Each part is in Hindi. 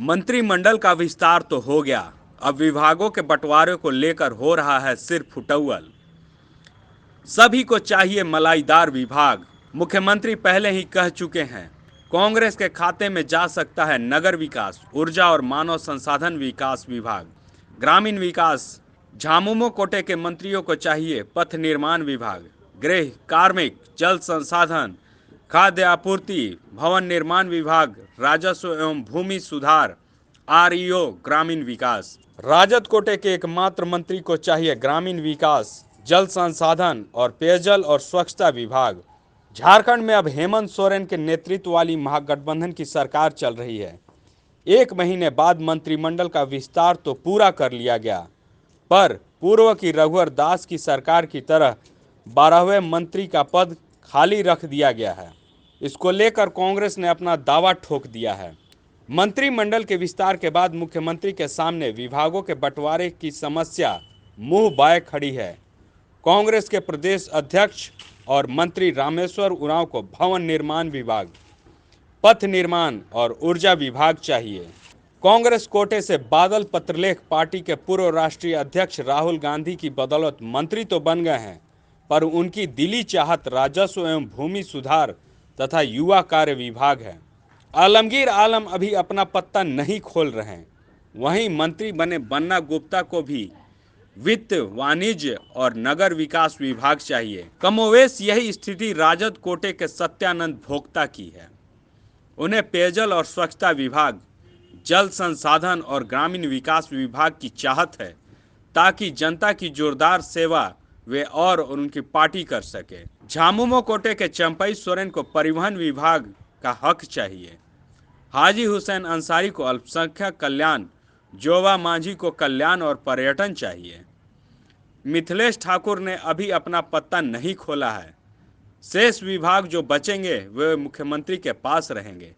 मंत्रिमंडल का विस्तार तो हो गया, अब विभागों के बंटवारे को लेकर हो रहा है सिर्फ फुटौल। सभी को चाहिए मलाईदार विभाग। मुख्यमंत्री पहले ही कह चुके हैं, कांग्रेस के खाते में जा सकता है नगर विकास, ऊर्जा और मानव संसाधन विकास विभाग, ग्रामीण विकास। झामुमो कोटे के मंत्रियों को चाहिए पथ निर्माण विभाग, गृह, कार्मिक, जल संसाधन, खाद्य आपूर्ति, भवन निर्माण विभाग, राजस्व एवं भूमि सुधार, आरईओ, ग्रामीण विकास। राजद कोटे के एकमात्र मंत्री को चाहिए ग्रामीण विकास, जल संसाधन और पेयजल और स्वच्छता विभाग। झारखंड में अब हेमंत सोरेन के नेतृत्व वाली महागठबंधन की सरकार चल रही है। 1 महीने बाद मंत्रिमंडल का विस्तार तो पूरा कर लिया गया, पर पूर्व की रघुवर दास की सरकार की तरह 12वें मंत्री का पद खाली रख दिया गया है। इसको लेकर कांग्रेस ने अपना दावा ठोक दिया है। मंत्रिमंडल के विस्तार के बाद मुख्यमंत्री के सामने विभागों के बंटवारे की समस्या मुंह बाए खड़ी है। कांग्रेस के प्रदेश अध्यक्ष और मंत्री रामेश्वर उरांव को भवन निर्माण विभाग, पथ निर्माण और ऊर्जा विभाग चाहिए। कांग्रेस कोटे से बादल पत्रलेख पार्टी के पूर्व राष्ट्रीय अध्यक्ष राहुल गांधी की बदौलत मंत्री तो बन गए हैं, पर उनकी दिली चाहत राजस्व एवं भूमि सुधार तथा युवा कार्य विभाग है। आलमगीर आलम अभी अपना पत्ता नहीं खोल रहे हैं। वहीं मंत्री बने बन्ना गुप्ता को भी वित्त, वाणिज्य और नगर विकास विभाग चाहिए। कमोवेश यही स्थिति राजद कोटे के सत्यानंद भोक्ता की है। उन्हें पेयजल और स्वच्छता विभाग, जल संसाधन और ग्रामीण विकास विभाग की चाहत है, ताकि जनता की जोरदार सेवा वे और उनकी पार्टी कर सके। झामुमो कोटे के चंपई सोरेन को परिवहन विभाग का हक चाहिए। हाजी हुसैन अंसारी को अल्पसंख्यक कल्याण, जोवा मांझी को कल्याण और पर्यटन चाहिए। मिथिलेश ठाकुर ने अभी अपना पत्ता नहीं खोला है। शेष विभाग जो बचेंगे वे मुख्यमंत्री के पास रहेंगे,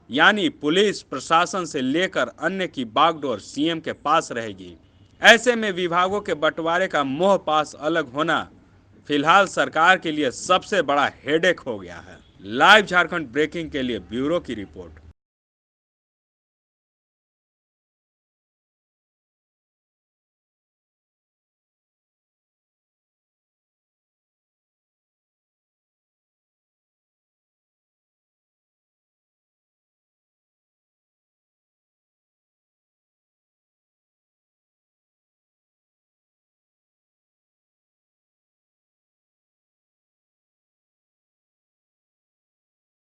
यानी पुलिस प्रशासन से लेकर अन्य की बागडोर सीएम के पास रहेगी। ऐसे में विभागों के बंटवारे का मोह पास अलग होना फिलहाल सरकार के लिए सबसे बड़ा हेडेक हो गया है। लाइव झारखंड ब्रेकिंग के लिए ब्यूरो की रिपोर्ट।